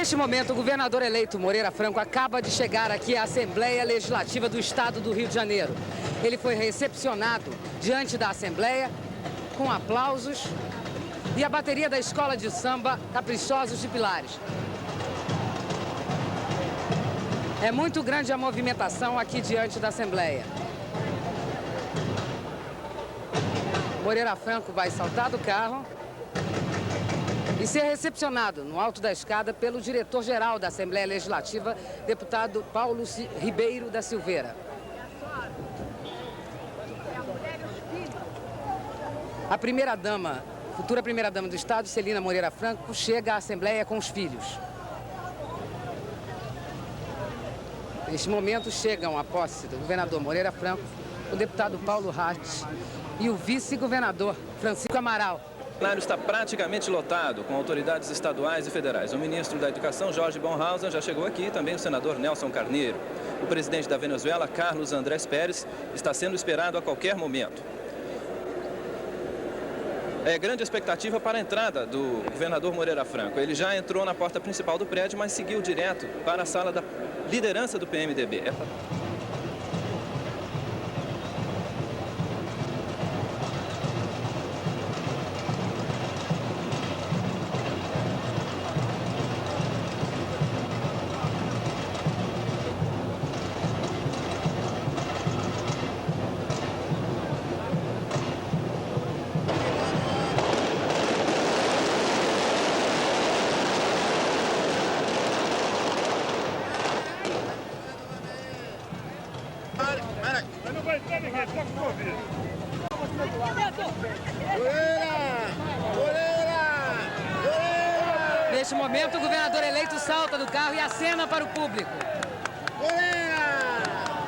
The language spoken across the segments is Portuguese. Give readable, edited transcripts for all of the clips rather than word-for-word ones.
Neste momento, o governador eleito Moreira Franco acaba de chegar aqui à Assembleia Legislativa do Estado do Rio de Janeiro. Ele foi recepcionado diante da Assembleia com aplausos e a bateria da escola de samba Caprichosos de Pilares. É muito grande a movimentação aqui diante da Assembleia. Moreira Franco vai saltar do carro e ser recepcionado no alto da escada pelo diretor-geral da Assembleia Legislativa, deputado Paulo Ribeiro da Silveira. A primeira-dama, futura primeira-dama do Estado, Celina Moreira Franco, chega à Assembleia com os filhos. Neste momento chegam à posse do governador Moreira Franco, o deputado Paulo Ratti e o vice-governador Francisco Amaral. O plenário está praticamente lotado, com autoridades estaduais e federais. O ministro da Educação, Jorge Bonhausen, já chegou aqui, também o senador Nelson Carneiro. O presidente da Venezuela, Carlos Andrés Pérez, está sendo esperado a qualquer momento. É grande expectativa para a entrada do governador Moreira Franco. Ele já entrou na porta principal do prédio, mas seguiu direto para a sala da liderança do PMDB. Neste momento, o governador eleito salta do carro e acena para o público.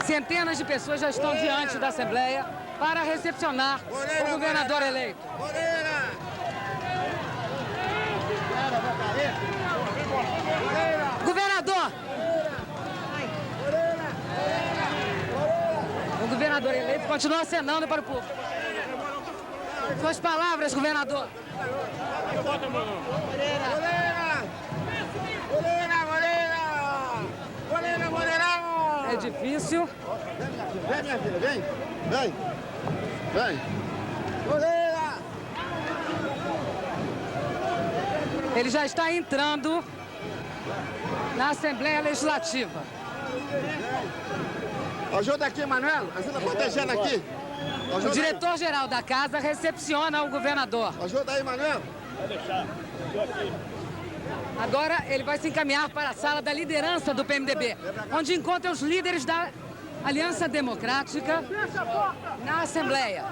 Centenas de pessoas já estão diante da Assembleia para recepcionar o governador eleito. Governador! O governador eleito continua acenando para o público. Suas palavras, governador. É difícil. Vem, minha filha, vem. Vem. Vem. Ele já está entrando na Assembleia Legislativa. Ajuda aqui, Manuel. Ajuda protegendo aqui. O diretor-geral da casa recepciona o governador. Ajuda aí, Manuel. Pode deixar. Estou aqui. Agora ele vai se encaminhar para a sala da liderança do PMDB, onde encontra os líderes da Aliança Democrática na Assembleia.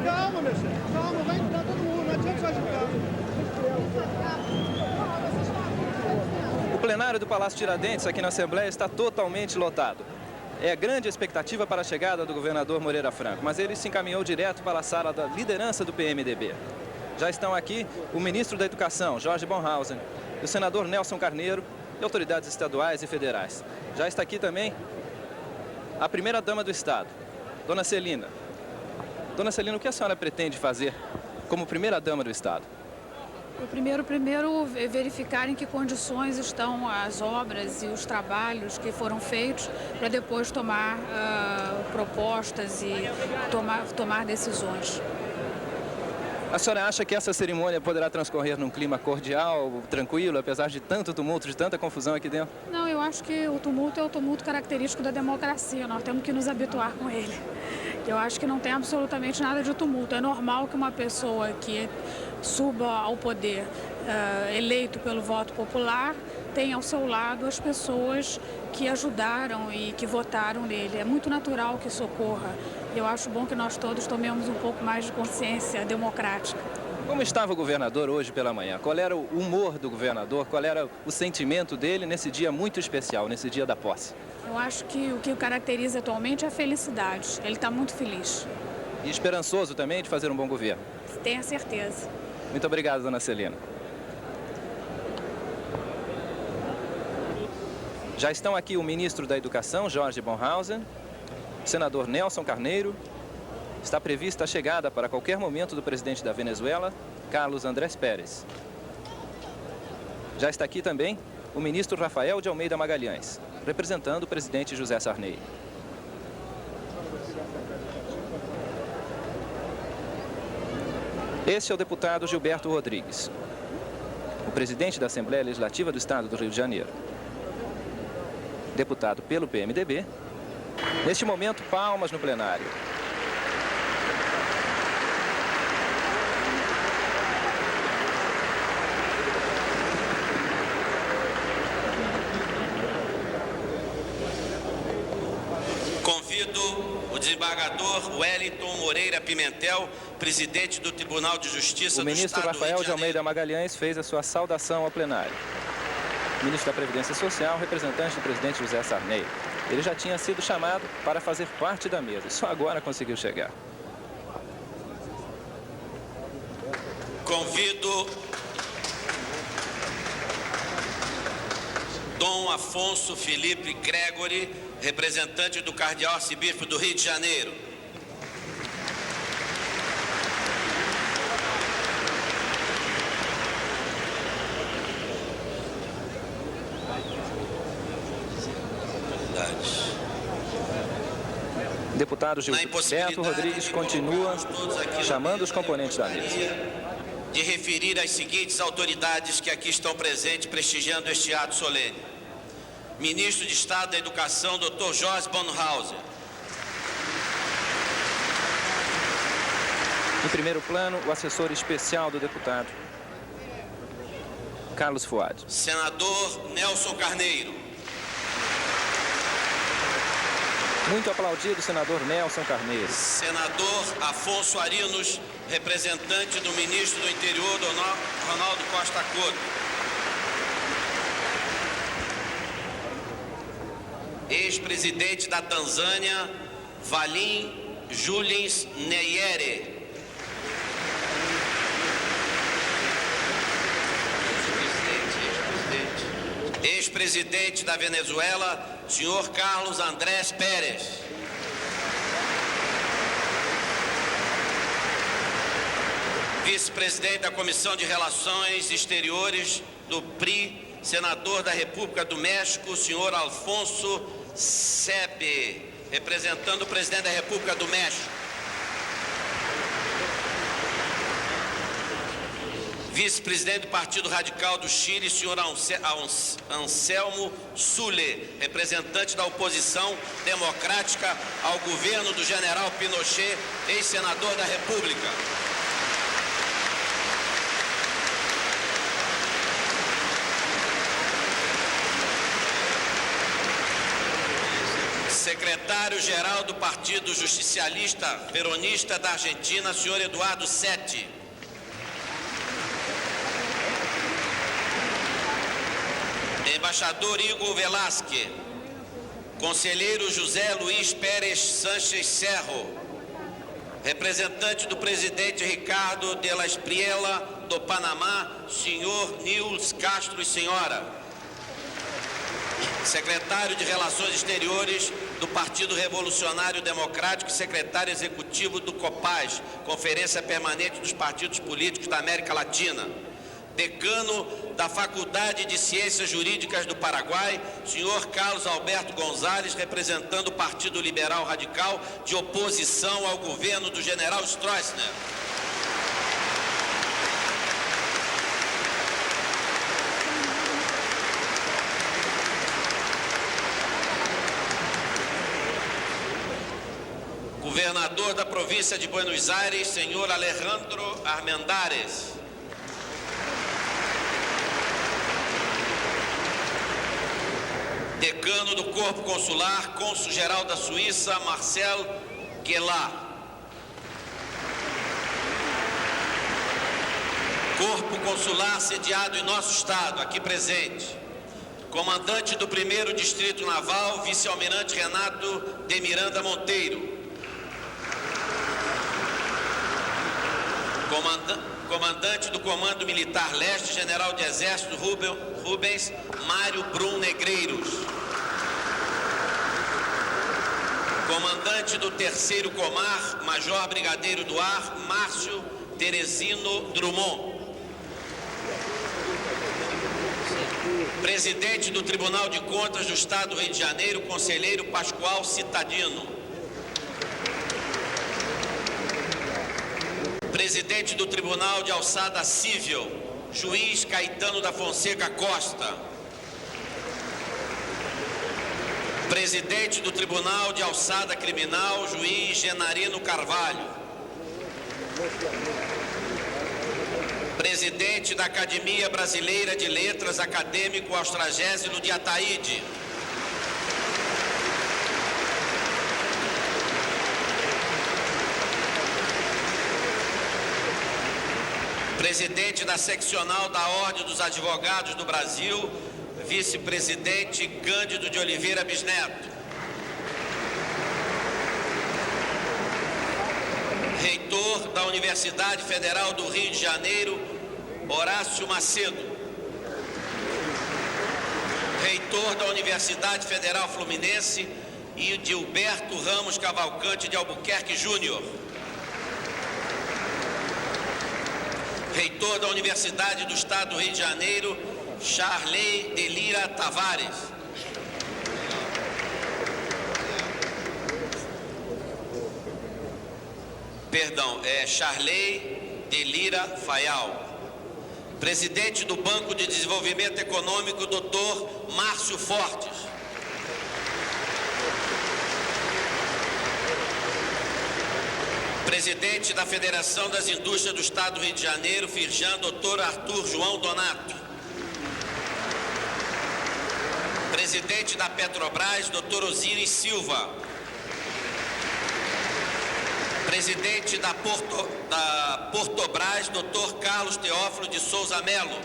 Calma, meu senhor. Calma, vai entrar todo mundo. Não adianta só agitar. O plenário do Palácio Tiradentes, aqui na Assembleia, está totalmente lotado. É grande a expectativa para a chegada do governador Moreira Franco, mas ele se encaminhou direto para a sala da liderança do PMDB. Já estão aqui o ministro da Educação, Jorge Bonhausen, o senador Nelson Carneiro e autoridades estaduais e federais. Já está aqui também a primeira-dama do Estado, Dona Celina. Dona Celina, o que a senhora pretende fazer como primeira-dama do Estado? Primeiro verificar em que condições estão as obras e os trabalhos que foram feitos para depois tomar propostas e tomar decisões. A senhora acha que essa cerimônia poderá transcorrer num clima cordial, tranquilo, apesar de tanto tumulto, de tanta confusão aqui dentro? Não, eu acho que o tumulto é o tumulto característico da democracia. Nós temos que nos habituar com ele. Eu acho que não tem absolutamente nada de tumulto. É normal que uma pessoa que suba ao poder eleito pelo voto popular tenha ao seu lado as pessoas que ajudaram e que votaram nele. É muito natural que isso ocorra. Eu acho bom que nós todos tomemos um pouco mais de consciência democrática. Como estava o governador hoje pela manhã? Qual era o humor do governador? Qual era o sentimento dele nesse dia muito especial, nesse dia da posse? Eu acho que o que o caracteriza atualmente é a felicidade. Ele está muito feliz. E esperançoso também de fazer um bom governo. Tenha certeza. Muito obrigado, dona Celina. Já estão aqui o ministro da Educação, Jorge Bonhausen, o senador Nelson Carneiro. Está prevista a chegada para qualquer momento do presidente da Venezuela, Carlos Andrés Pérez. Já está aqui também o ministro Rafael de Almeida Magalhães, representando o presidente José Sarney. Este é o deputado Gilberto Rodrigues, o presidente da Assembleia Legislativa do Estado do Rio de Janeiro. Deputado pelo PMDB. Neste momento, palmas no plenário. Convido o desembargador Wellington Moreira Pimentel, presidente do Tribunal de Justiça O do ministro Estado do Rio Rafael de de Almeida Janeiro. Magalhães fez a sua saudação ao plenário. O ministro da Previdência Social, representante do presidente José Sarney. Ele já tinha sido chamado para fazer parte da mesa e só agora conseguiu chegar. Convido Dom Afonso Felipe Gregory, representante do Cardeal Arcebispo do Rio de Janeiro. O deputado Gilberto Rodrigues continua chamando os componentes da mesa. De referir às seguintes autoridades que aqui estão presentes prestigiando este ato solene. Ministro de Estado da Educação, Dr. Jorge Bonhausen. Em primeiro plano, o assessor especial do deputado, Carlos Fuad. Senador Nelson Carneiro. Muito aplaudido, senador Nelson Carneiro. Senador Afonso Arinos, representante do ministro do Interior, Ronaldo Costa Couto. Ex-presidente da Tanzânia, Valim Julius Nyerere. Ex-presidente da Venezuela, senhor Carlos Andrés Pérez. Vice-presidente da Comissão de Relações Exteriores do PRI, senador da República do México, senhor Alfonso Sebe, representando o presidente da República do México. Vice-presidente do Partido Radical do Chile, senhor Anselmo Sule, representante da oposição democrática ao governo do general Pinochet, ex-senador da República. Secretário-geral do Partido Justicialista Peronista da Argentina, senhor Eduardo Sete. Embaixador Igor Velasque. Conselheiro José Luiz Pérez Sánchez Cerro. Representante do presidente Ricardo de la Espriella do Panamá, senhor Nils Castro e senhora. Secretário de Relações Exteriores do Partido Revolucionário Democrático e secretário executivo do COPAS, Conferência Permanente dos Partidos Políticos da América Latina. Decano da Faculdade de Ciências Jurídicas do Paraguai, senhor Carlos Alberto Gonzalez, representando o Partido Liberal Radical de oposição ao governo do general Stroessner. Governador da província de Buenos Aires, senhor Alejandro Armendáriz. Decano do Corpo Consular, Cônsul-Geral da Suíça, Marcel Guelá. Corpo Consular sediado em nosso estado, aqui presente. Comandante do 1º Distrito Naval, Vice-Almirante Renato de Miranda Monteiro. Comandante do Comando Militar Leste, General de Exército Rubens Mário Brum Negreiros. Comandante do 3º Comar, Major Brigadeiro do Ar, Márcio Teresino Drummond. Presidente do Tribunal de Contas do Estado do Rio de Janeiro, Conselheiro Pascoal Citadino. Presidente do Tribunal de Alçada Civil, Juiz Caetano da Fonseca Costa. Presidente do Tribunal de Alçada Criminal, Juiz Genarino Carvalho. Presidente da Academia Brasileira de Letras, acadêmico Austragésilo de Ataíde. Presidente da Seccional da Ordem dos Advogados do Brasil, Vice-Presidente Cândido de Oliveira Bisneto. Reitor da Universidade Federal do Rio de Janeiro, Horácio Macedo. Reitor da Universidade Federal Fluminense, Gilberto Ramos Cavalcante de Albuquerque Júnior. Reitor da Universidade do Estado do Rio de Janeiro, Charley de Lira Tavares. Charley de Lira Fayal. Presidente do Banco de Desenvolvimento Econômico, Dr. Márcio Fortes. Presidente da Federação das Indústrias do Estado do Rio de Janeiro, Firjan, Dr. Arthur João Donato. Presidente da Petrobras, Dr. Osiris Silva. Presidente da Portobras, Dr. Carlos Teófilo de Souza Melo.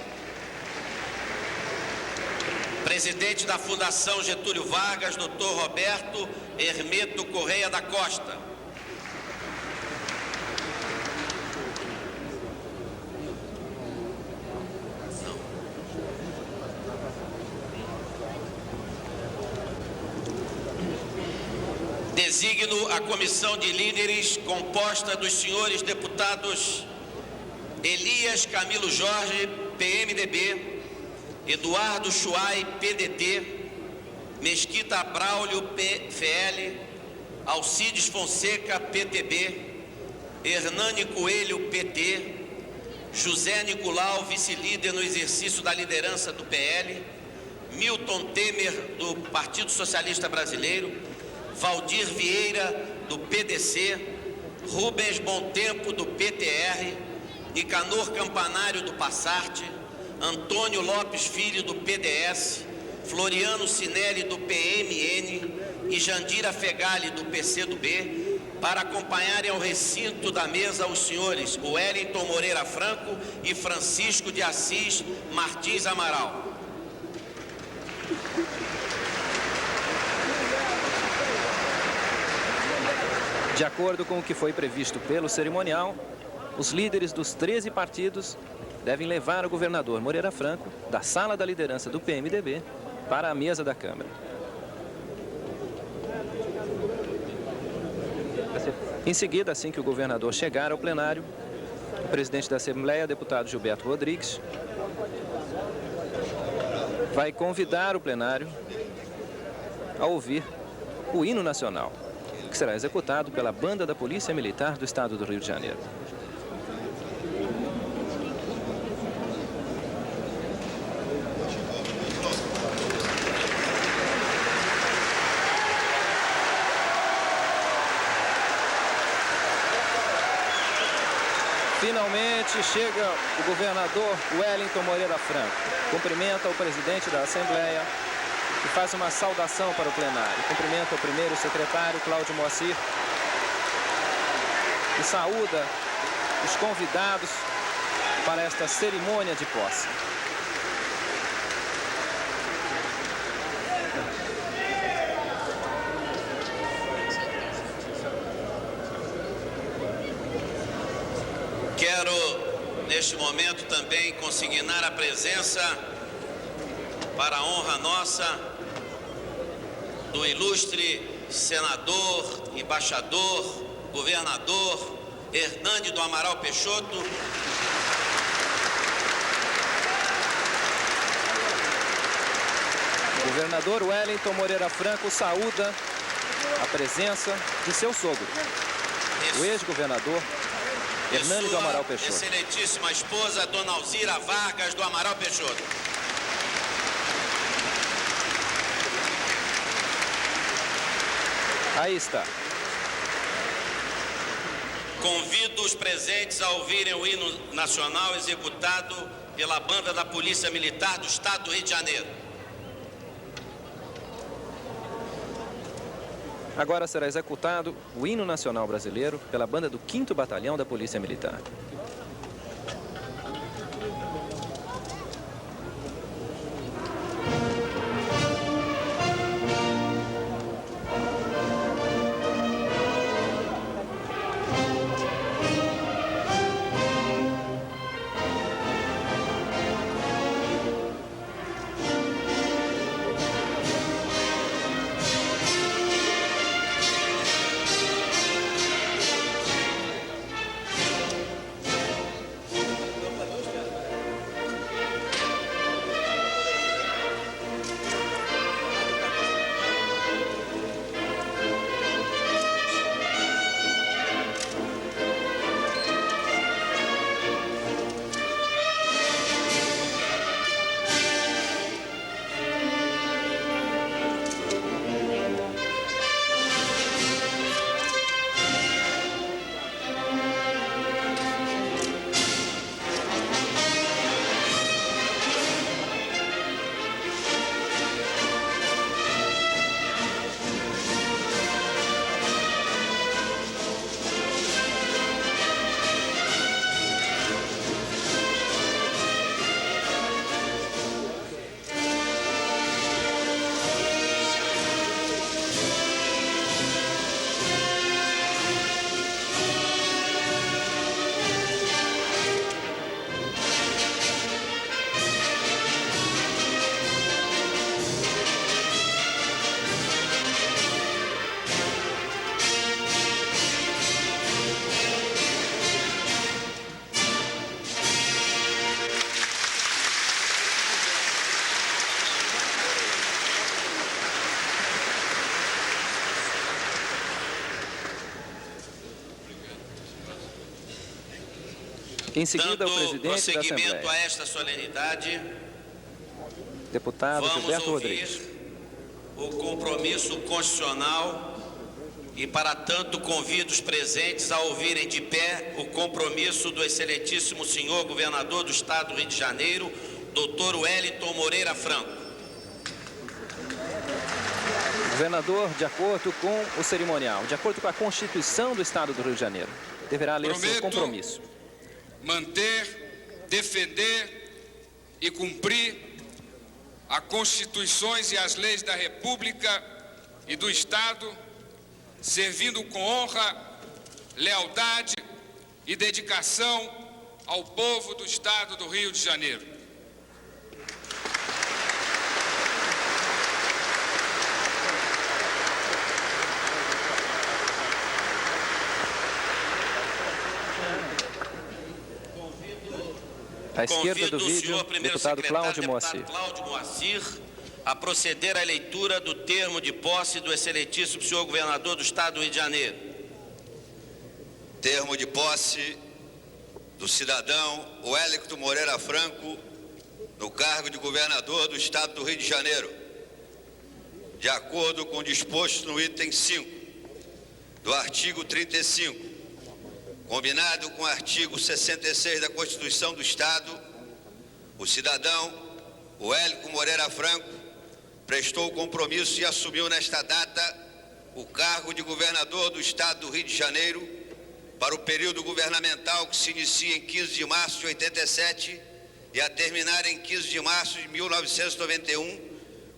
Presidente da Fundação Getúlio Vargas, Dr. Roberto Hermeto Correia da Costa. Designo a comissão de líderes composta dos senhores deputados Elias Camilo Jorge, PMDB, Eduardo Chuai, PDT, Mesquita Braulio, PFL, Alcides Fonseca, PTB, Hernani Coelho, PT, José Nicolau, vice-líder no exercício da liderança do PL, Milton Temer, do Partido Socialista Brasileiro, Valdir Vieira, do PDC, Rubens Bontempo, do PTR, Nicanor Campanário, do Passart, Antônio Lopes Filho, do PDS, Floriano Sinelli, do PMN e Jandira Fegali, do PCdoB, para acompanharem ao recinto da mesa os senhores Wellington Moreira Franco e Francisco de Assis Martins Amaral. De acordo com o que foi previsto pelo cerimonial, os líderes dos 13 partidos devem levar o governador Moreira Franco da sala da liderança do PMDB para a mesa da Câmara. Em seguida, assim que o governador chegar ao plenário, o presidente da Assembleia, deputado Gilberto Rodrigues, vai convidar o plenário a ouvir o hino nacional, que será executado pela Banda da Polícia Militar do Estado do Rio de Janeiro. Finalmente chega o governador Wellington Moreira Franco. Cumprimenta o presidente da Assembleia e faz uma saudação para o plenário. Cumprimenta o primeiro secretário, Cláudio Moacir, e saúda os convidados para esta cerimônia de posse. Quero, neste momento, também consignar a presença, para a honra nossa, do ilustre senador, embaixador, governador Hernani do Amaral Peixoto. O governador Wellington Moreira Franco saúda a presença de seu sogro, o ex-governador Hernani do Amaral Peixoto. Excelentíssima esposa, Dona Alzira Vargas do Amaral Peixoto. Aí está. Convido os presentes a ouvirem o hino nacional executado pela Banda da Polícia Militar do Estado do Rio de Janeiro. Agora será executado o hino nacional brasileiro pela banda do 5º Batalhão da Polícia Militar. Em seguida, o presidente da Assembleia, a esta solenidade, deputado Gilberto Rodrigues. o compromisso constitucional e, para tanto, convido os presentes a ouvirem de pé o compromisso do excelentíssimo senhor governador do Estado do Rio de Janeiro, doutor Wellington Moreira Franco. Governador, de acordo com o cerimonial, de acordo com a Constituição do Estado do Rio de Janeiro, deverá ler seu compromisso. Manter, defender e cumprir as Constituições e as leis da República e do Estado, servindo com honra, lealdade e dedicação ao povo do Estado do Rio de Janeiro. À esquerda do vídeo, deputado Cláudio Moacir. A proceder à leitura do termo de posse do excelentíssimo senhor governador do Estado do Rio de Janeiro. Termo de posse do cidadão Wellington Moreira Franco no cargo de governador do Estado do Rio de Janeiro, de acordo com o disposto no item 5 do artigo 35, combinado com o artigo 66 da Constituição do Estado, o cidadão Wellington Moreira Franco prestou o compromisso e assumiu nesta data o cargo de governador do Estado do Rio de Janeiro, para o período governamental que se inicia em 15 de março de 87 e a terminar em 15 de março de 1991,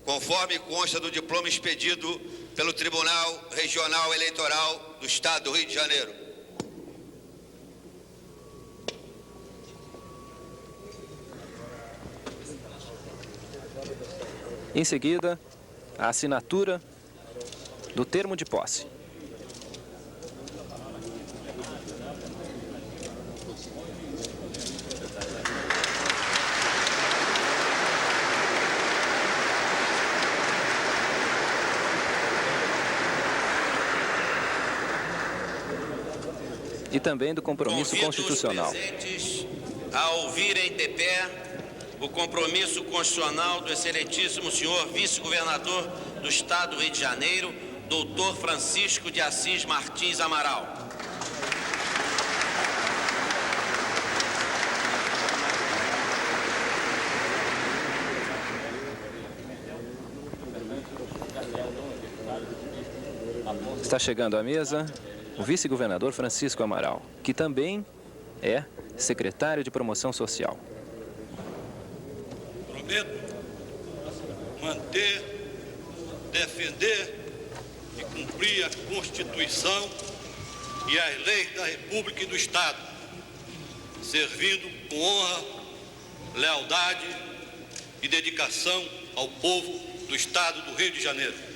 conforme consta do diploma expedido pelo Tribunal Regional Eleitoral do Estado do Rio de Janeiro. Em seguida, a assinatura do termo de posse. E também do compromisso constitucional. Convido os presentes a ouvirem de pé o compromisso constitucional do excelentíssimo senhor vice-governador do Estado do Rio de Janeiro, doutor Francisco de Assis Martins Amaral. Está chegando à mesa o vice-governador Francisco Amaral, que também é secretário de Promoção Social. Prometo manter, defender e cumprir a Constituição e as leis da República e do Estado, servindo com honra, lealdade e dedicação ao povo do Estado do Rio de Janeiro.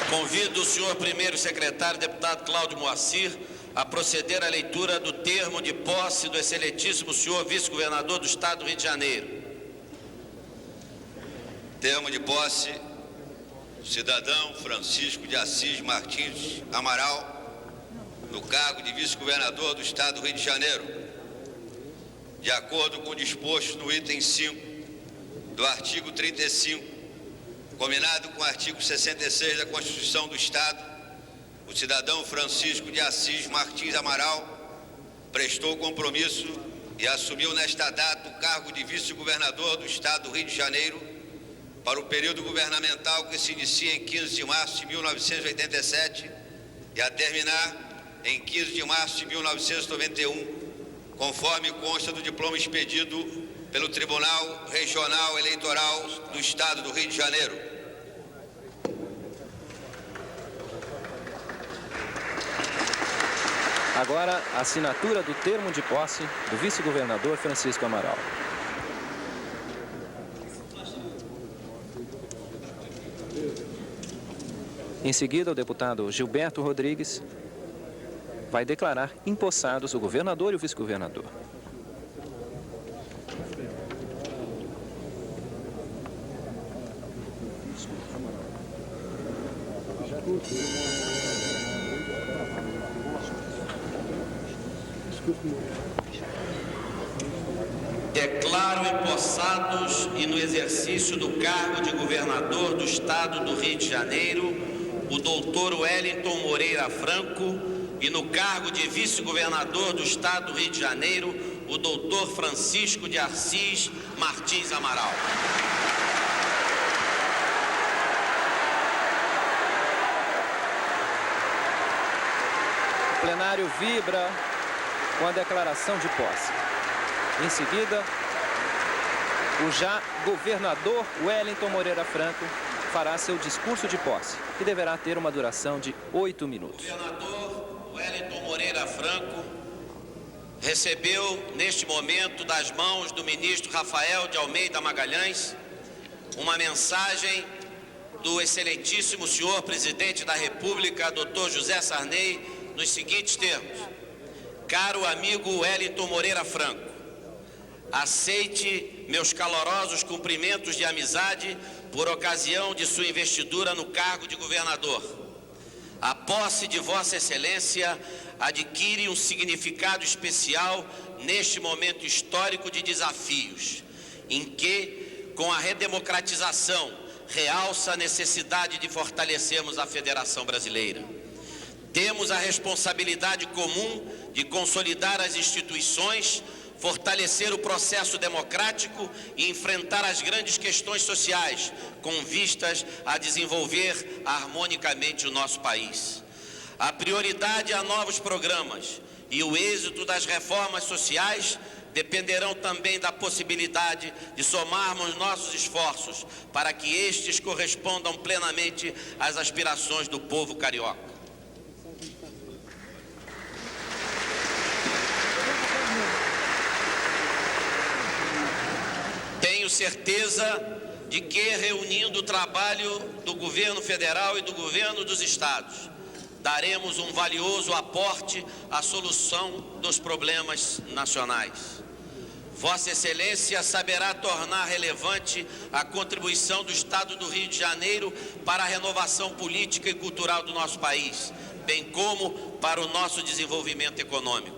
Convido o senhor primeiro secretário, deputado Cláudio Moacir, a proceder à leitura do termo de posse do excelentíssimo senhor vice-governador do Estado do Rio de Janeiro. Termo de posse, cidadão Francisco de Assis Martins Amaral, no cargo de vice-governador do Estado do Rio de Janeiro, de acordo com o disposto no item 5 do artigo 35, combinado com o artigo 66 da Constituição do Estado, o cidadão Francisco de Assis Martins Amaral prestou compromisso e assumiu nesta data o cargo de vice-governador do Estado do Rio de Janeiro para o período governamental que se inicia em 15 de março de 1987 e a terminar em 15 de março de 1991, conforme consta do diploma expedido pelo Tribunal Regional Eleitoral do Estado do Rio de Janeiro. Agora, a assinatura do termo de posse do vice-governador Francisco Amaral. Em seguida, o deputado Gilberto Rodrigues vai declarar empossados o governador e o vice-governador. Declaro empossados e no exercício do cargo de governador do Estado do Rio de Janeiro o doutor Wellington Moreira Franco e no cargo de vice-governador do Estado do Rio de Janeiro o doutor Francisco de Assis Martins Amaral. O plenário vibra com a declaração de posse. Em seguida, o já governador Wellington Moreira Franco fará seu discurso de posse, que deverá ter uma duração de 8 minutos. O governador Wellington Moreira Franco recebeu, neste momento, das mãos do ministro Rafael de Almeida Magalhães, uma mensagem do excelentíssimo senhor presidente da República, Dr. José Sarney, nos seguintes termos: caro amigo Wellington Moreira Franco, aceite meus calorosos cumprimentos de amizade por ocasião de sua investidura no cargo de governador. A posse de Vossa Excelência adquire um significado especial neste momento histórico de desafios, em que, com a redemocratização, realça a necessidade de fortalecermos a Federação Brasileira. Temos a responsabilidade comum de consolidar as instituições, fortalecer o processo democrático e enfrentar as grandes questões sociais, com vistas a desenvolver harmonicamente o nosso país. A prioridade a novos programas e o êxito das reformas sociais dependerão também da possibilidade de somarmos nossos esforços para que estes correspondam plenamente às aspirações do povo carioca. Tenho certeza de que, reunindo o trabalho do governo federal e do governo dos estados, daremos um valioso aporte à solução dos problemas nacionais. Vossa Excelência saberá tornar relevante a contribuição do Estado do Rio de Janeiro para a renovação política e cultural do nosso país, bem como para o nosso desenvolvimento econômico.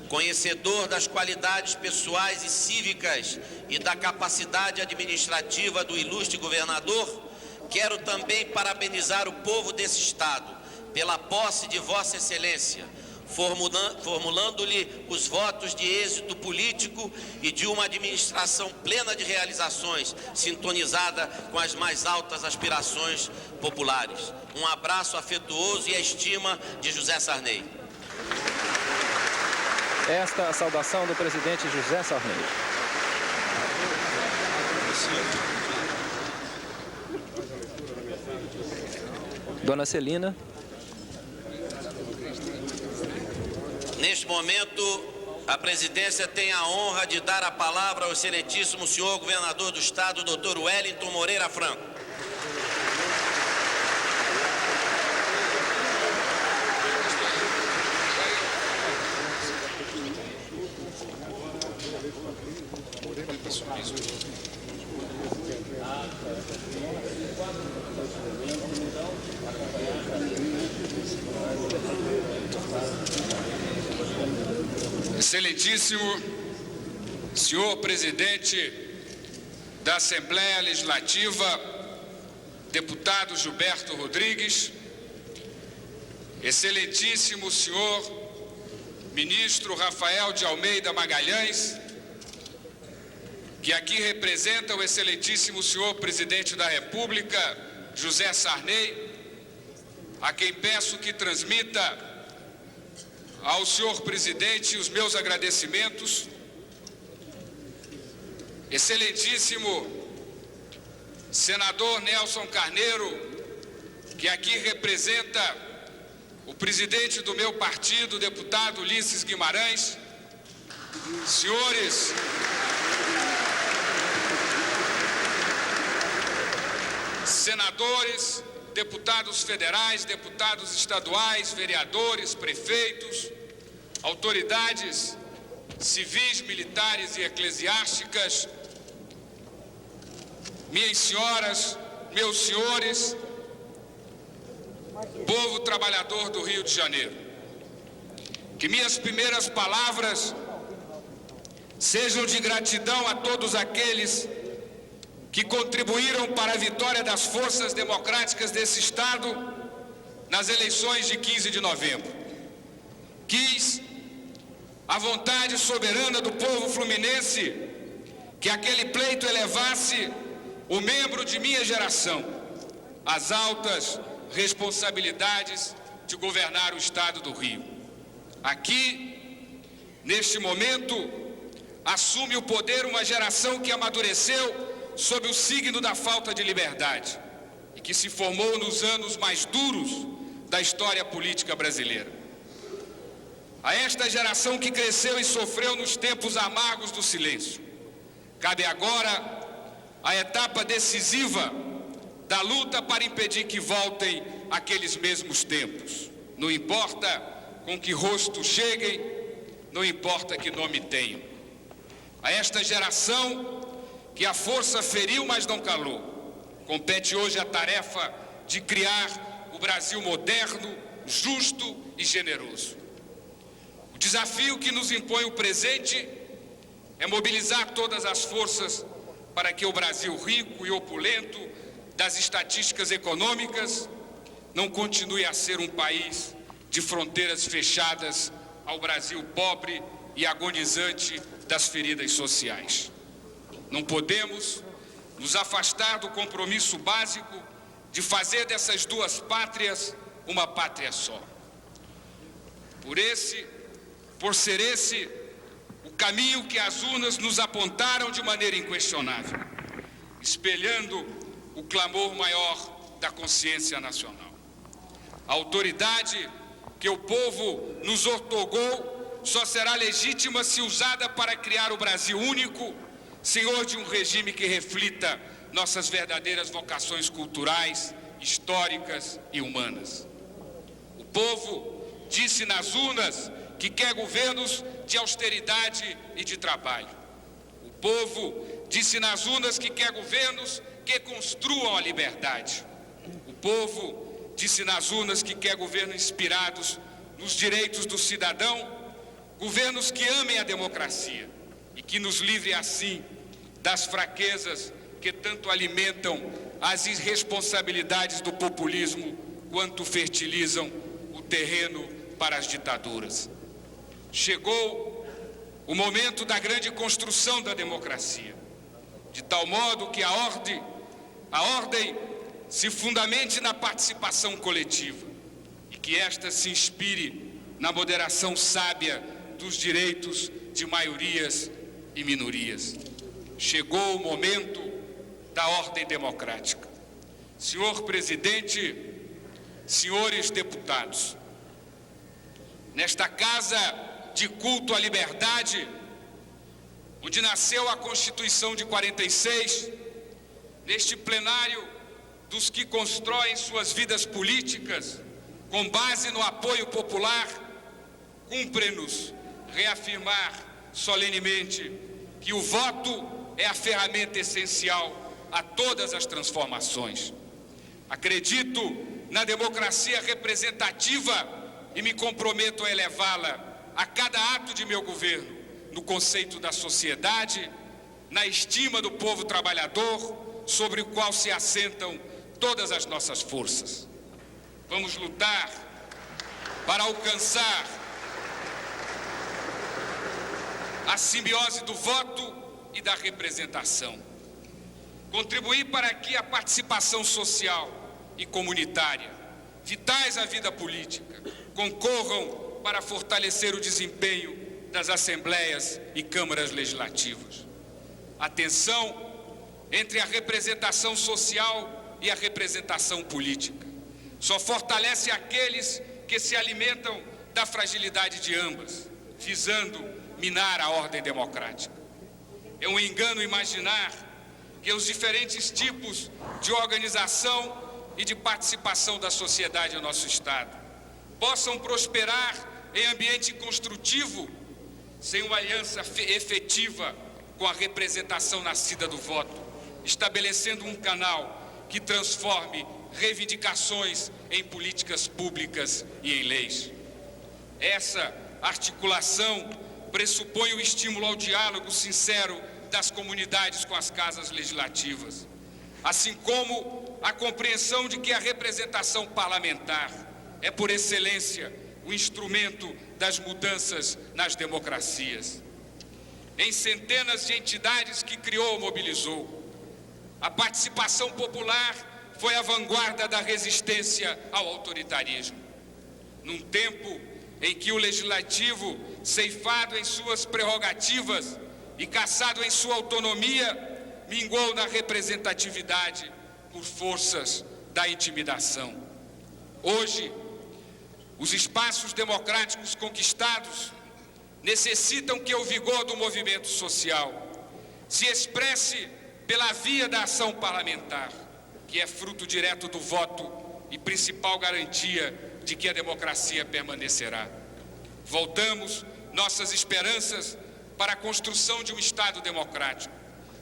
Conhecedor das qualidades pessoais e cívicas e da capacidade administrativa do ilustre governador, quero também parabenizar o povo desse Estado pela posse de Vossa Excelência, formulando-lhe os votos de êxito político e de uma administração plena de realizações, sintonizada com as mais altas aspirações populares. Um abraço afetuoso e a estima de José Sarney. Esta é a saudação do presidente José Sarney. Dona Celina. Neste momento, a presidência tem a honra de dar a palavra ao excelentíssimo senhor governador do estado, Dr. Wellington Moreira Franco. Excelentíssimo senhor presidente da Assembleia Legislativa, deputado Gilberto Rodrigues, excelentíssimo senhor ministro Rafael de Almeida Magalhães, que aqui representa o excelentíssimo senhor presidente da República, José Sarney, a quem peço que transmita ao senhor presidente os meus agradecimentos, excelentíssimo senador Nelson Carneiro, que aqui representa o presidente do meu partido, deputado Ulisses Guimarães, senhores senadores, deputados federais, deputados estaduais, vereadores, prefeitos, autoridades civis, militares e eclesiásticas, minhas senhoras, meus senhores, povo trabalhador do Rio de Janeiro. Que minhas primeiras palavras sejam de gratidão a todos aqueles que contribuíram para a vitória das forças democráticas desse Estado nas eleições de 15 de novembro. Quis a vontade soberana do povo fluminense que aquele pleito elevasse o membro de minha geração às altas responsabilidades de governar o Estado do Rio. Aqui, neste momento, assume o poder uma geração que amadureceu sob o signo da falta de liberdade e que se formou nos anos mais duros da história política brasileira. A esta geração que cresceu e sofreu nos tempos amargos do silêncio, cabe agora a etapa decisiva da luta para impedir que voltem aqueles mesmos tempos. Não importa com que rosto cheguem, não importa que nome tenham. A esta geração que a força feriu, mas não calou, compete hoje a tarefa de criar o Brasil moderno, justo e generoso. O desafio que nos impõe o presente é mobilizar todas as forças para que o Brasil rico e opulento das estatísticas econômicas não continue a ser um país de fronteiras fechadas ao Brasil pobre e agonizante das feridas sociais. Não podemos nos afastar do compromisso básico de fazer dessas duas pátrias uma pátria só. Por ser esse o caminho que as urnas nos apontaram de maneira inquestionável, espelhando o clamor maior da consciência nacional. A autoridade que o povo nos outorgou só será legítima se usada para criar o Brasil único, senhor de um regime que reflita nossas verdadeiras vocações culturais, históricas e humanas. O povo disse nas urnas que quer governos de austeridade e de trabalho. O povo disse nas urnas que quer governos que construam a liberdade. O povo disse nas urnas que quer governos inspirados nos direitos do cidadão, governos que amem a democracia e que nos livre assim das fraquezas que tanto alimentam as irresponsabilidades do populismo quanto fertilizam o terreno para as ditaduras. Chegou o momento da grande construção da democracia, de tal modo que a ordem se fundamente na participação coletiva e que esta se inspire na moderação sábia dos direitos de maiorias e minorias. Chegou o momento da ordem democrática. Senhor presidente, senhores deputados, nesta casa de culto à liberdade, onde nasceu a Constituição de 46, neste plenário dos que constroem suas vidas políticas com base no apoio popular, cumpre-nos reafirmar solenemente que o voto é a ferramenta essencial a todas as transformações. Acredito na democracia representativa e me comprometo a elevá-la a cada ato de meu governo, no conceito da sociedade, na estima do povo trabalhador, sobre o qual se assentam todas as nossas forças. Vamos lutar para alcançar a simbiose do voto e da representação. Contribuir para que a participação social e comunitária, vitais à vida política, concorram para fortalecer o desempenho das assembleias e câmaras legislativas. A tensão entre a representação social e a representação política só fortalece aqueles que se alimentam da fragilidade de ambas, visando minar a ordem democrática. É um engano imaginar que os diferentes tipos de organização e de participação da sociedade no nosso Estado possam prosperar em ambiente construtivo sem uma aliança efetiva com a representação nascida do voto, estabelecendo um canal que transforme reivindicações em políticas públicas e em leis. Essa articulação pressupõe o estímulo ao diálogo sincero das comunidades com as casas legislativas, assim como a compreensão de que a representação parlamentar é, por excelência, o instrumento das mudanças nas democracias. Em centenas de entidades que criou ou mobilizou, a participação popular foi a vanguarda da resistência ao autoritarismo. Num tempo em que o legislativo, ceifado em suas prerrogativas e cassado em sua autonomia, minguou na representatividade por forças da intimidação. Hoje, os espaços democráticos conquistados necessitam que o vigor do movimento social se expresse pela via da ação parlamentar, que é fruto direto do voto e principal garantia de que a democracia permanecerá. Voltamos nossas esperanças para a construção de um Estado democrático,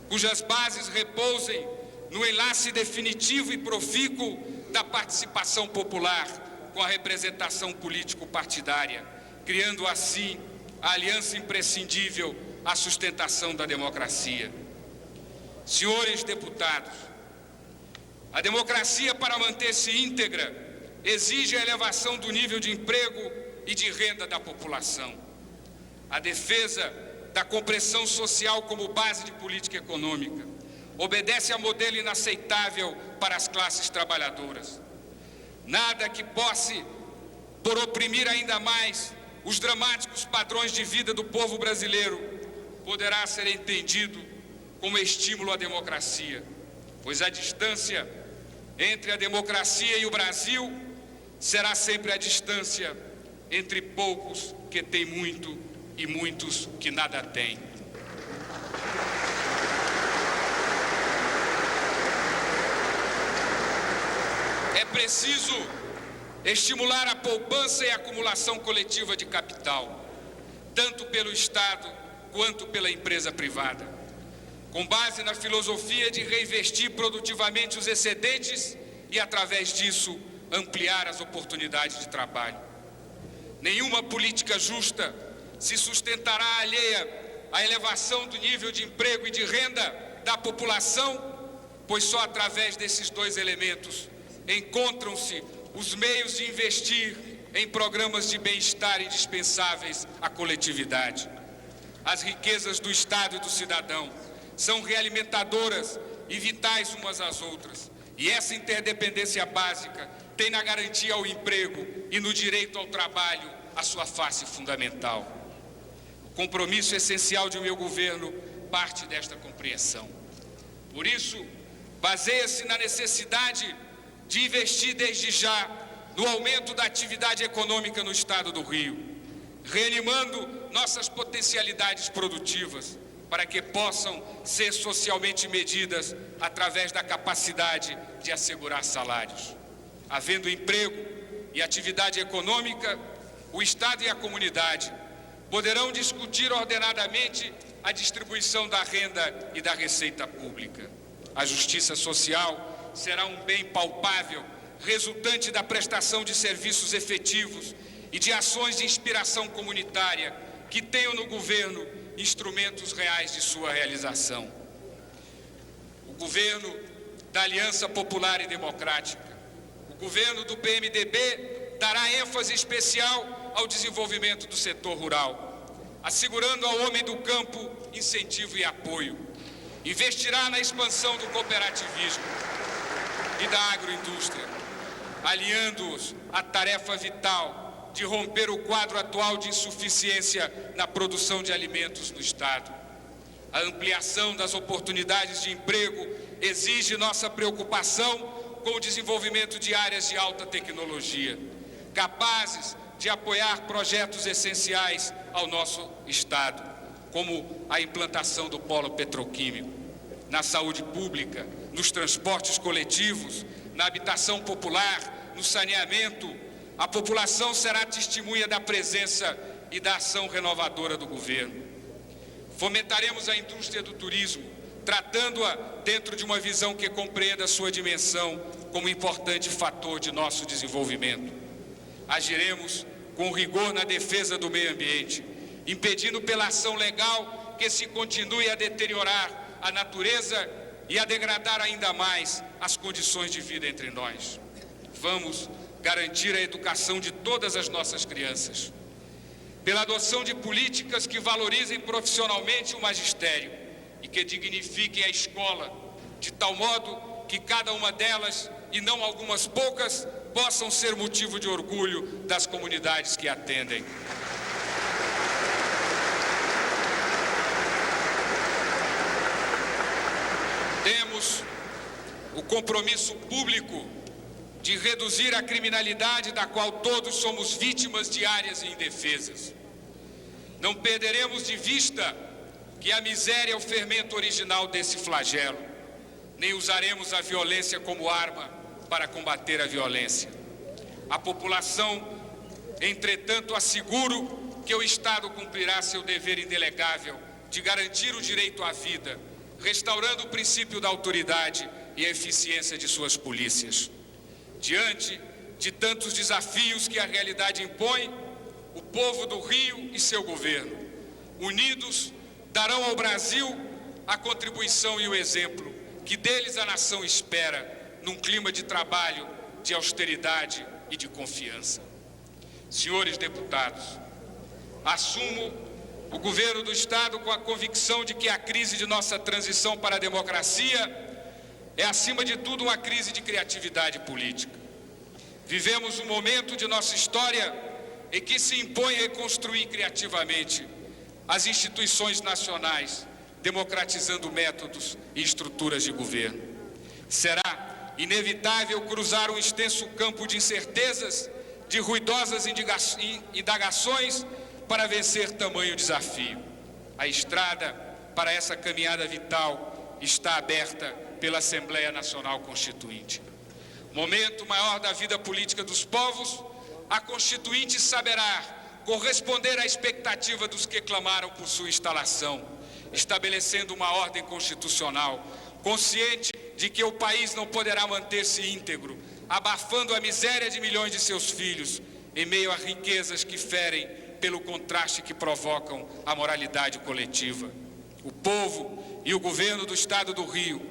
cujas bases repousem no enlace definitivo e profícuo da participação popular com a representação político-partidária, criando assim a aliança imprescindível à sustentação da democracia. Senhores deputados, a democracia, para manter-se íntegra, exige a elevação do nível de emprego e de renda da população. A defesa da compreensão social como base de política econômica. Obedece a modelo inaceitável para as classes trabalhadoras. Nada que possa, por oprimir ainda mais os dramáticos padrões de vida do povo brasileiro, poderá ser entendido como estímulo à democracia, pois a distância entre a democracia e o Brasil será sempre a distância entre poucos que têm muito e muitos que nada têm. É preciso estimular a poupança e a acumulação coletiva de capital, tanto pelo Estado quanto pela empresa privada, com base na filosofia de reinvestir produtivamente os excedentes e, através disso, ampliar as oportunidades de trabalho. Nenhuma política justa se sustentará alheia à elevação do nível de emprego e de renda da população, pois só através desses dois elementos encontram-se os meios de investir em programas de bem-estar indispensáveis à coletividade. As riquezas do Estado e do cidadão são realimentadoras e vitais umas às outras, e essa interdependência básica tem na garantia ao emprego e no direito ao trabalho a sua face fundamental. O compromisso essencial de meu governo parte desta compreensão. Por isso, baseia-se na necessidade de investir desde já no aumento da atividade econômica no Estado do Rio, reanimando nossas potencialidades produtivas para que possam ser socialmente medidas através da capacidade de assegurar salários. Havendo emprego e atividade econômica, o Estado e a comunidade poderão discutir ordenadamente a distribuição da renda e da receita pública. A justiça social será um bem palpável, resultante da prestação de serviços efetivos e de ações de inspiração comunitária que tenham no governo instrumentos reais de sua realização. O governo da Aliança Popular e Democrática, o governo do PMDB dará ênfase especial ao desenvolvimento do setor rural, assegurando ao homem do campo incentivo e apoio. Investirá na expansão do cooperativismo e da agroindústria, aliando-os à tarefa vital de romper o quadro atual de insuficiência na produção de alimentos no Estado. A ampliação das oportunidades de emprego exige nossa preocupação com o desenvolvimento de áreas de alta tecnologia, capazes de apoiar projetos essenciais ao nosso Estado, como a implantação do polo petroquímico, na saúde pública, nos transportes coletivos, na habitação popular, no saneamento. A população será testemunha da presença e da ação renovadora do governo. Fomentaremos a indústria do turismo, tratando-a dentro de uma visão que compreenda sua dimensão como importante fator de nosso desenvolvimento. Agiremos com rigor na defesa do meio ambiente, impedindo pela ação legal que se continue a deteriorar a natureza e a degradar ainda mais as condições de vida entre nós. Vamos garantir a educação de todas as nossas crianças, pela adoção de políticas que valorizem profissionalmente o magistério e que dignifiquem a escola, de tal modo que cada uma delas, e não algumas poucas, possam ser motivo de orgulho das comunidades que atendem. Temos o compromisso público de reduzir a criminalidade da qual todos somos vítimas diárias e indefesas. Não perderemos de vista que a miséria é o fermento original desse flagelo, nem usaremos a violência como arma para combater a violência. A população, entretanto, asseguro que o Estado cumprirá seu dever indelegável de garantir o direito à vida, restaurando o princípio da autoridade e a eficiência de suas polícias. Diante de tantos desafios que a realidade impõe, o povo do Rio e seu governo, unidos, darão ao Brasil a contribuição e o exemplo que deles a nação espera, num clima de trabalho, de austeridade e de confiança. Senhores deputados, assumo O governo do Estado, com a convicção de que a crise de nossa transição para a democracia é, acima de tudo, uma crise de criatividade política. Vivemos um momento de nossa história em que se impõe reconstruir criativamente as instituições nacionais, democratizando métodos e estruturas de governo. Será inevitável cruzar um extenso campo de incertezas, de ruidosas indagações para vencer tamanho desafio. A estrada para essa caminhada vital está aberta pela Assembleia Nacional Constituinte. Momento maior da vida política dos povos, a Constituinte saberá corresponder à expectativa dos que clamaram por sua instalação, estabelecendo uma ordem constitucional, consciente de que o país não poderá manter-se íntegro, abafando a miséria de milhões de seus filhos, em meio a riquezas que ferem pelo contraste que provocam a moralidade coletiva. O povo e o governo do Estado do Rio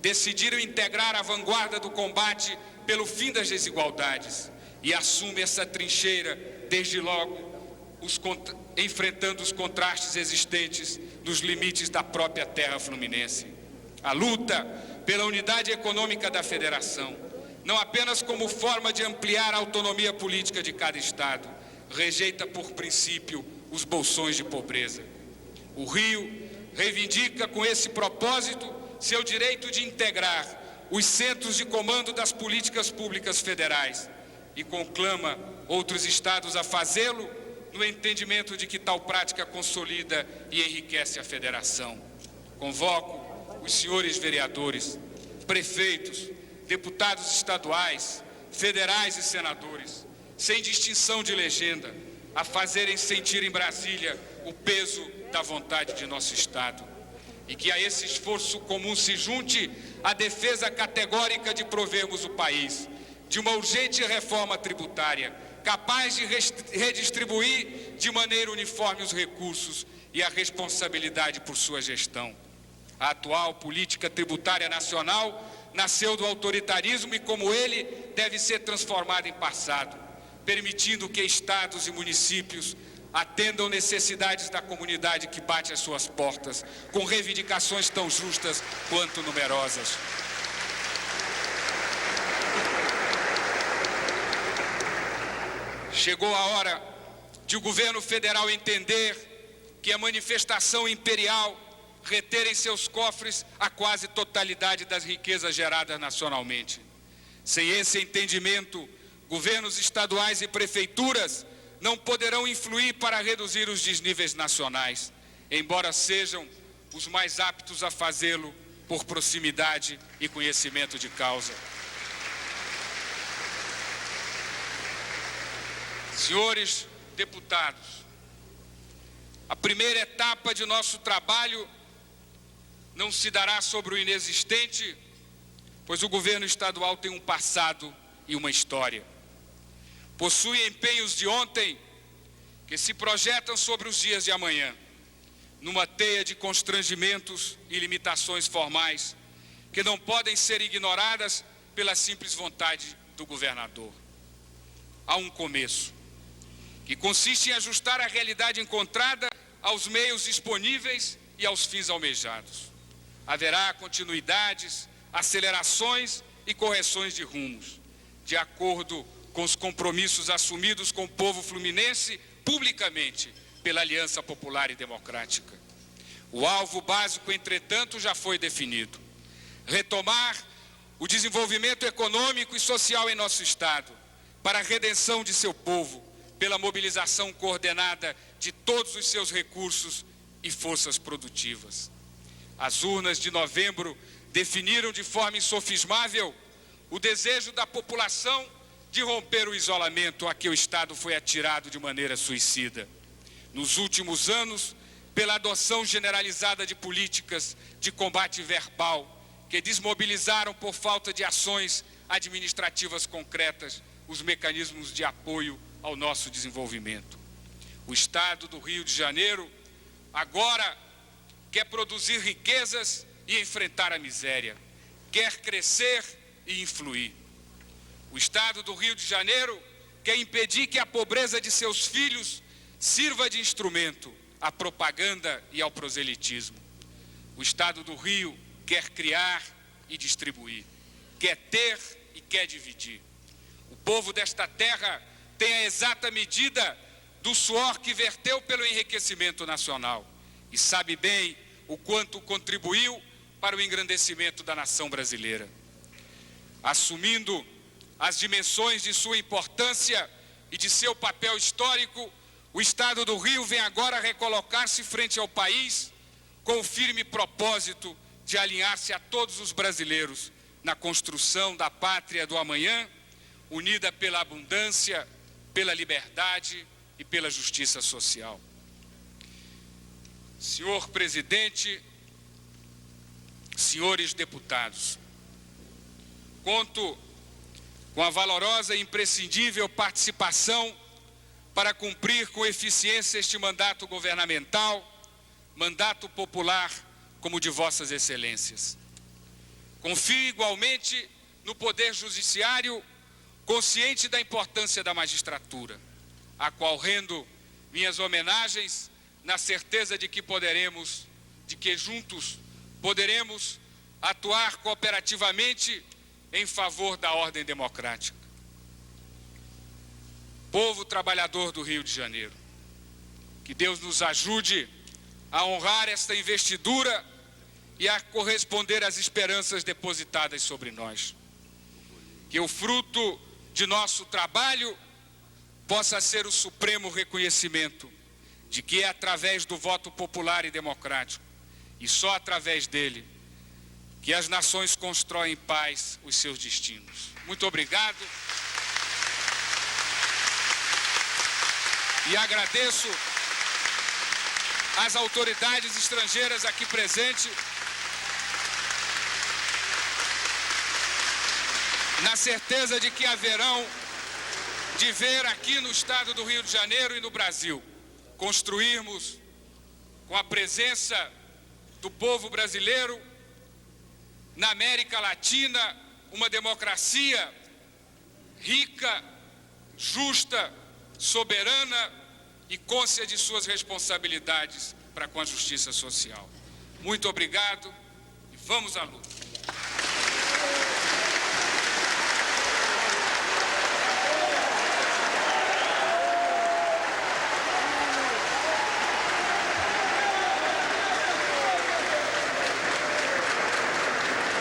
decidiram integrar a vanguarda do combate pelo fim das desigualdades e assume essa trincheira, desde logo, enfrentando os contrastes existentes nos limites da própria terra fluminense. A luta pela unidade econômica da federação, não apenas como forma de ampliar a autonomia política de cada Estado, rejeita por princípio os bolsões de pobreza. O Rio reivindica com esse propósito seu direito de integrar os centros de comando das políticas públicas federais e conclama outros estados a fazê-lo no entendimento de que tal prática consolida e enriquece a federação. Convoco os senhores vereadores, prefeitos, deputados estaduais, federais e senadores, sem distinção de legenda, a fazerem sentir em Brasília o peso da vontade de nosso Estado. E que a esse esforço comum se junte a defesa categórica de provermos o país de uma urgente reforma tributária, capaz de redistribuir de maneira uniforme os recursos e a responsabilidade por sua gestão. A atual política tributária nacional nasceu do autoritarismo e, como ele, deve ser transformada em passado, permitindo que estados e municípios atendam necessidades da comunidade que bate às suas portas, com reivindicações tão justas quanto numerosas. Chegou a hora de o governo federal entender que a manifestação imperial reter em seus cofres a quase totalidade das riquezas geradas nacionalmente. Sem esse entendimento, governos estaduais e prefeituras não poderão influir para reduzir os desníveis nacionais, embora sejam os mais aptos a fazê-lo por proximidade e conhecimento de causa. Senhores deputados, a primeira etapa de nosso trabalho não se dará sobre o inexistente, pois o governo estadual tem um passado e uma história. Possui empenhos de ontem que se projetam sobre os dias de amanhã, numa teia de constrangimentos e limitações formais que não podem ser ignoradas pela simples vontade do governador. Há um começo, que consiste em ajustar a realidade encontrada aos meios disponíveis e aos fins almejados. Haverá continuidades, acelerações e correções de rumos, de acordo com os compromissos assumidos com o povo fluminense publicamente pela Aliança Popular e Democrática. O alvo básico, entretanto, já foi definido: retomar o desenvolvimento econômico e social em nosso Estado, para a redenção de seu povo, pela mobilização coordenada de todos os seus recursos e forças produtivas. As urnas de novembro definiram de forma insofismável o desejo da população de romper o isolamento a que o Estado foi atirado de maneira suicida. Nos últimos anos, pela adoção generalizada de políticas de combate verbal, que desmobilizaram por falta de ações administrativas concretas os mecanismos de apoio ao nosso desenvolvimento. O Estado do Rio de Janeiro agora quer produzir riquezas e enfrentar a miséria, quer crescer e influir. O Estado do Rio de Janeiro quer impedir que a pobreza de seus filhos sirva de instrumento à propaganda e ao proselitismo. O Estado do Rio quer criar e distribuir, quer ter e quer dividir. O povo desta terra tem a exata medida do suor que verteu pelo enriquecimento nacional e sabe bem o quanto contribuiu para o engrandecimento da nação brasileira. Assumindo as dimensões de sua importância e de seu papel histórico, o Estado do Rio vem agora recolocar-se frente ao país com o firme propósito de alinhar-se a todos os brasileiros na construção da pátria do amanhã, unida pela abundância, pela liberdade e pela justiça social. Senhor presidente, senhores deputados, conto com a valorosa e imprescindível participação para cumprir com eficiência este mandato governamental, mandato popular como de vossas excelências. Confio igualmente no Poder Judiciário, consciente da importância da magistratura, a qual rendo minhas homenagens na certeza de que juntos poderemos atuar cooperativamente em favor da ordem democrática. Povo trabalhador do Rio de Janeiro, que Deus nos ajude a honrar esta investidura e a corresponder às esperanças depositadas sobre nós. Que o fruto de nosso trabalho possa ser o supremo reconhecimento de que é através do voto popular e democrático, e só através dele, que as nações constroem em paz os seus destinos. Muito obrigado. E agradeço às autoridades estrangeiras aqui presentes, na certeza de que haverão de ver aqui no estado do Rio de Janeiro e no Brasil, construirmos com a presença do povo brasileiro na América Latina uma democracia rica, justa, soberana e cônscia de suas responsabilidades para com a justiça social. Muito obrigado e vamos à luta.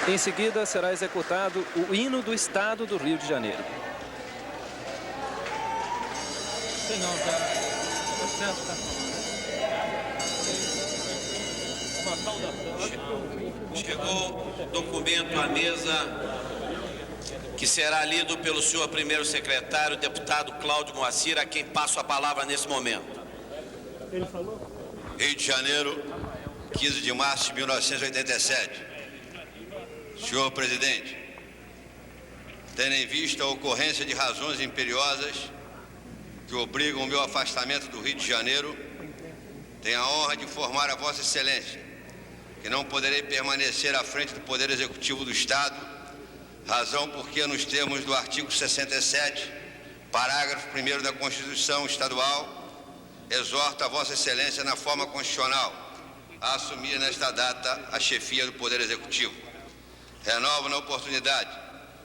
Em seguida, será executado o hino do Estado do Rio de Janeiro. Chegou documento à mesa que será lido pelo senhor primeiro secretário, deputado Cláudio Moacir, a quem passo a palavra nesse momento. Rio de Janeiro, 15 de março de 1987. Senhor presidente, tendo em vista a ocorrência de razões imperiosas que obrigam o meu afastamento do Rio de Janeiro, tenho a honra de informar a Vossa Excelência que não poderei permanecer à frente do Poder Executivo do Estado, razão porque, nos termos do artigo 67, parágrafo 1º da Constituição Estadual, exorto a Vossa Excelência, na forma constitucional, a assumir nesta data a chefia do Poder Executivo. Renovo na oportunidade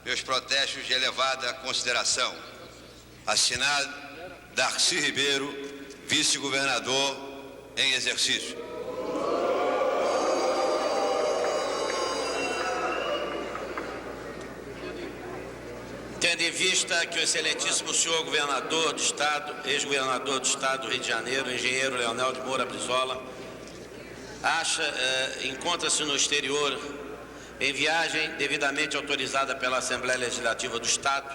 meus protestos de elevada consideração. Assinado Darcy Ribeiro, vice-governador em exercício. Tendo em vista que o excelentíssimo senhor governador do Estado, ex-governador do Estado do Rio de Janeiro, engenheiro Leonel de Moura Brizola, encontra-se no exterior em viagem devidamente autorizada pela Assembleia Legislativa do Estado,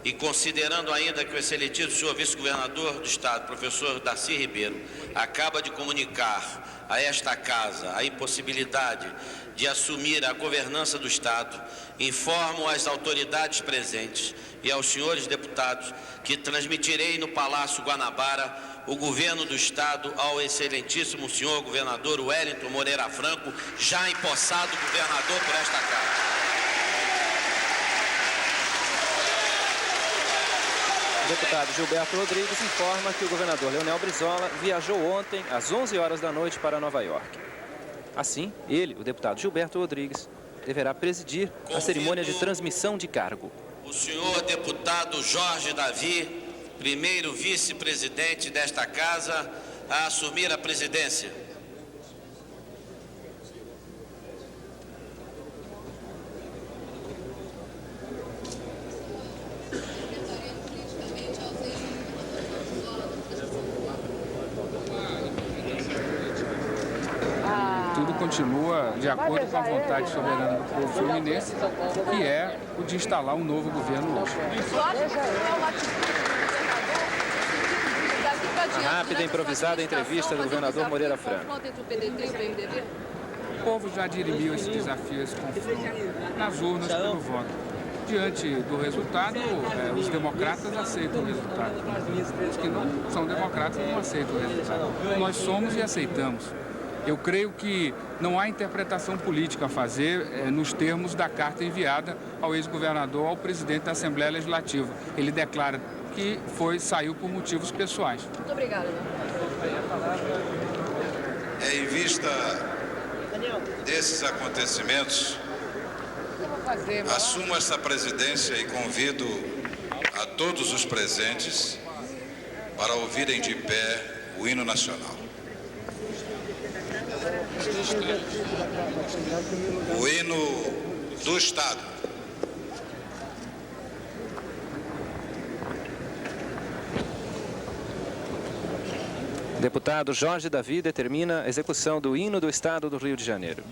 e considerando ainda que o excelentíssimo senhor vice-governador do Estado, professor Darcy Ribeiro, acaba de comunicar a esta Casa a impossibilidade de assumir a governança do Estado, informo às autoridades presentes e aos senhores deputados que transmitirei no Palácio Guanabara o governo do Estado ao excelentíssimo senhor governador Wellington Moreira Franco, já empossado governador por esta Casa. O deputado Gilberto Rodrigues informa que o governador Leonel Brizola viajou ontem às 11 horas da noite para Nova York. Assim, ele, o deputado Gilberto Rodrigues, deverá presidir a cerimônia de transmissão de cargo. O senhor deputado Jorge Davi, primeiro vice-presidente desta casa, a assumir a presidência. Tudo continua de acordo com a vontade soberana do povo fluminense, que é o de instalar um novo governo hoje. A rápida e improvisada entrevista do governador Moreira Franco. O povo já dirimiu esse desafio, esse confronto, nas urnas pelo voto. Diante do resultado, os democratas aceitam o resultado. Os que não são democratas não aceitam o resultado. Nós somos e aceitamos. Eu creio que não há interpretação política a fazer nos termos da carta enviada ao ex-governador ao presidente da Assembleia Legislativa. Ele declara que saiu por motivos pessoais. Muito obrigada. Em vista desses acontecimentos, assumo essa presidência e convido a todos os presentes para ouvirem de pé o hino nacional. O hino do Estado. Deputado Jorge Davi determina a execução do hino do Estado do Rio de Janeiro.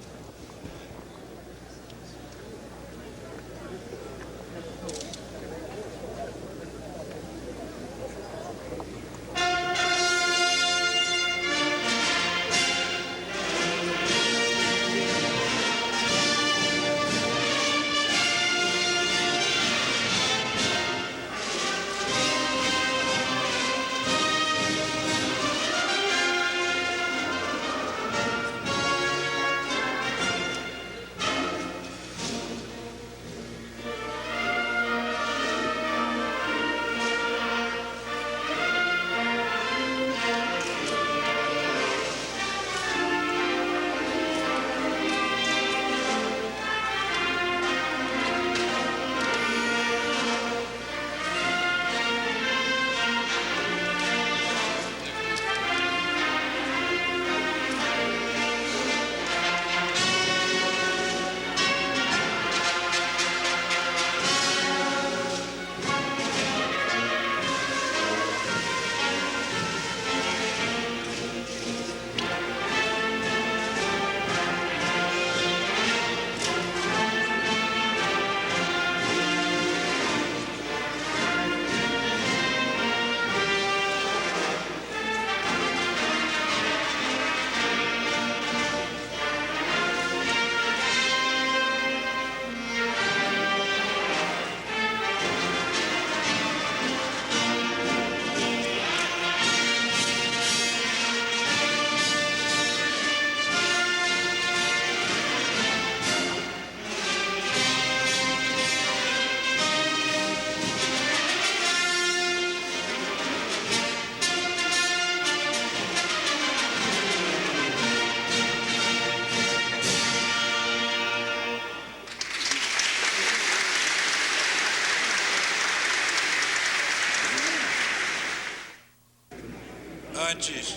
Antes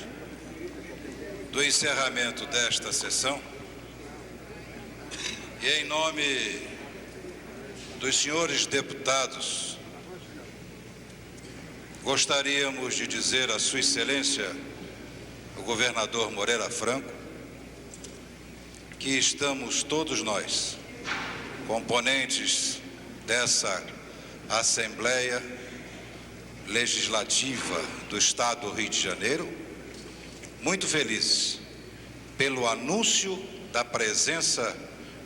do encerramento desta sessão, e em nome dos senhores deputados, gostaríamos de dizer a Sua Excelência, o governador Moreira Franco, que estamos todos nós, componentes dessa Assembleia Legislativa do Estado do Rio de Janeiro, muito felizes pelo anúncio da presença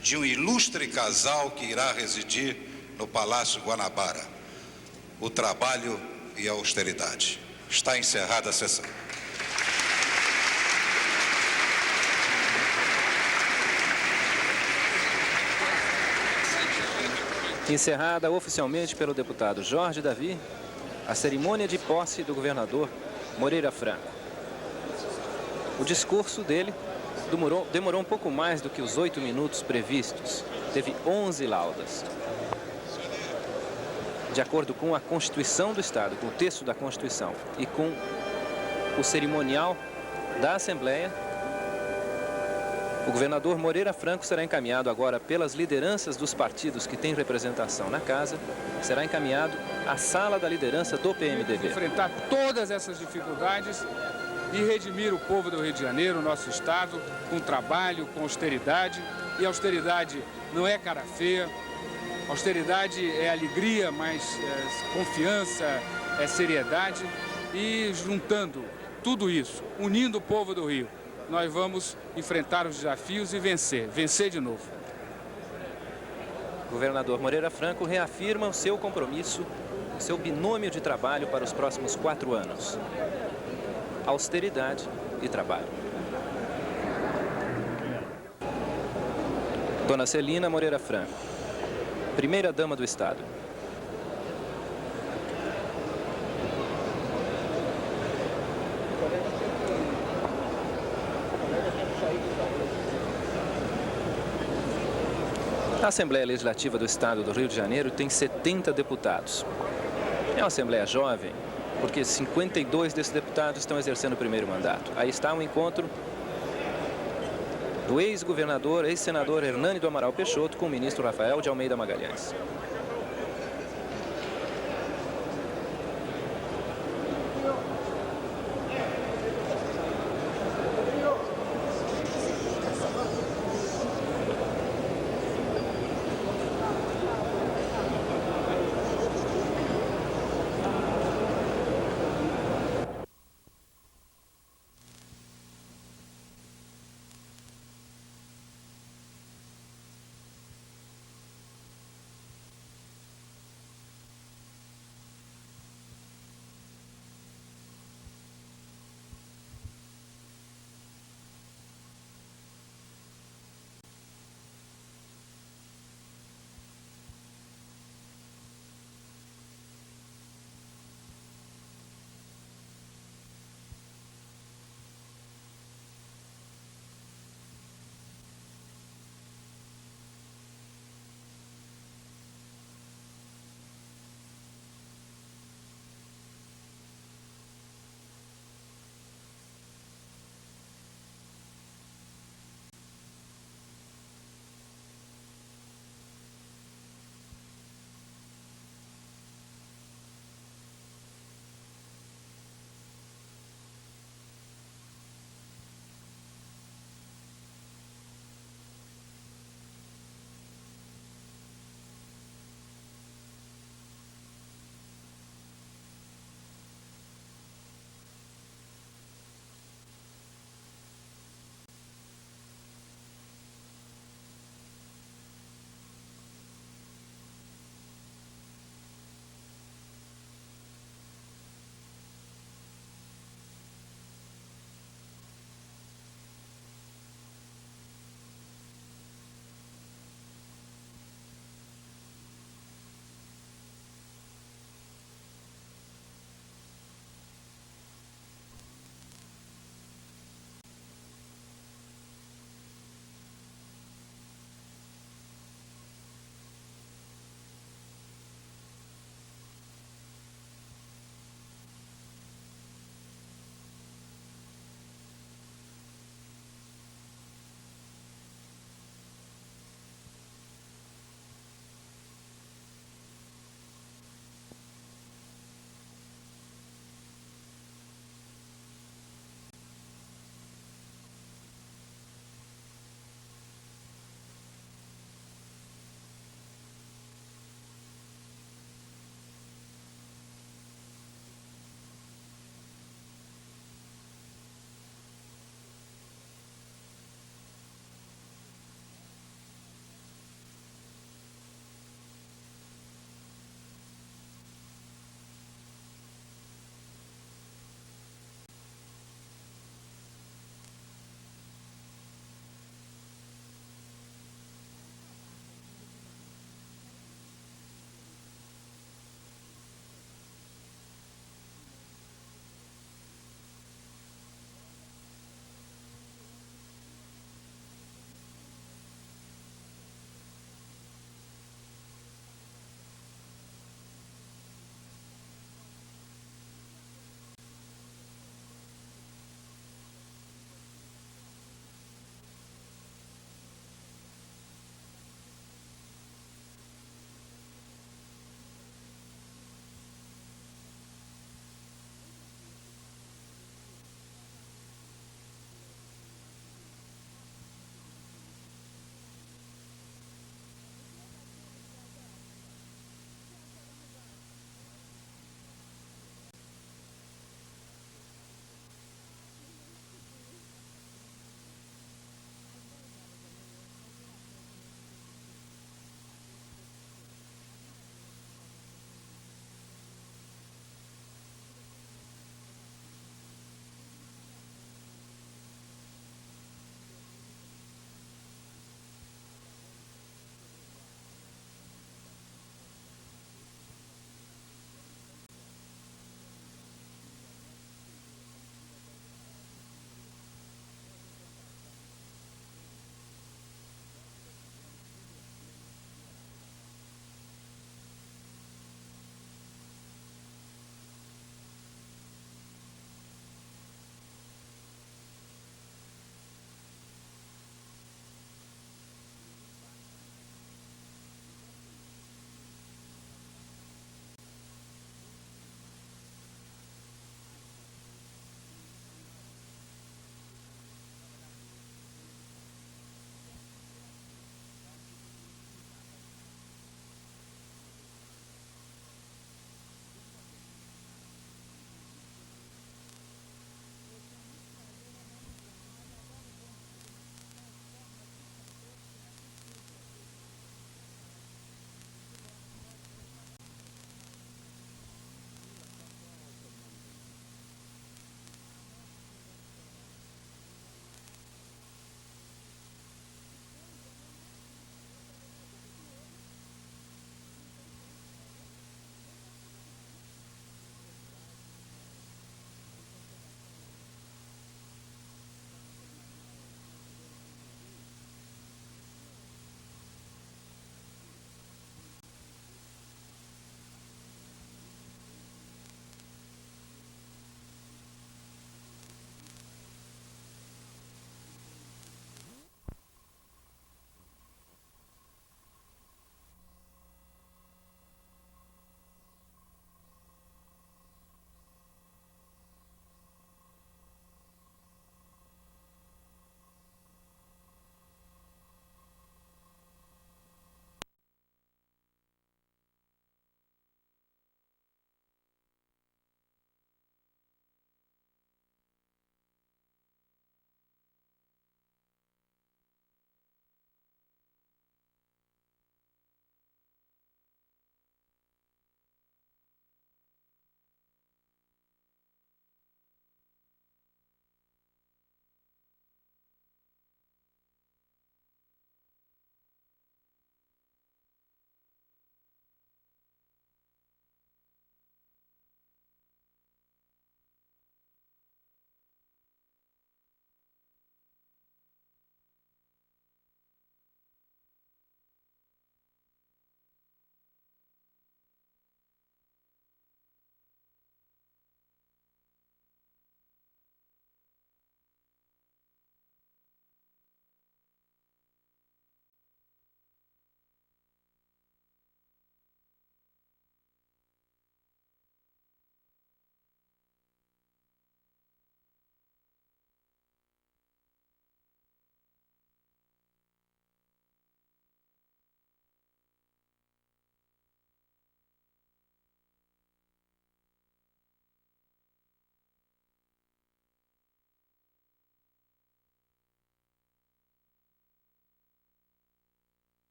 de um ilustre casal que irá residir no Palácio Guanabara, o trabalho e a austeridade. Está encerrada a sessão. Encerrada oficialmente pelo deputado Jorge Davi, a cerimônia de posse do governador Moreira Franco. O discurso dele demorou um pouco mais do que os 8 minutos previstos. Teve 11 laudas. De acordo com a Constituição do Estado, com o texto da Constituição e com o cerimonial da Assembleia, o governador Moreira Franco será encaminhado agora pelas lideranças dos partidos que têm representação na casa, será encaminhado à sala da liderança do PMDB. Enfrentar todas essas dificuldades e redimir o povo do Rio de Janeiro, nosso estado, com trabalho, com austeridade. E austeridade não é cara feia, austeridade é alegria, mas confiança, é seriedade. E juntando tudo isso, unindo o povo do Rio, nós vamos enfrentar os desafios e vencer de novo. O governador Moreira Franco reafirma o seu compromisso, o seu binômio de trabalho para os próximos 4 anos. Austeridade e trabalho. Dona Celina Moreira Franco, primeira-dama do Estado. A Assembleia Legislativa do Estado do Rio de Janeiro tem 70 deputados. É uma Assembleia jovem, porque 52 desses deputados estão exercendo o primeiro mandato. Aí está o encontro do ex-governador, ex-senador Hernani do Amaral Peixoto com o ministro Rafael de Almeida Magalhães.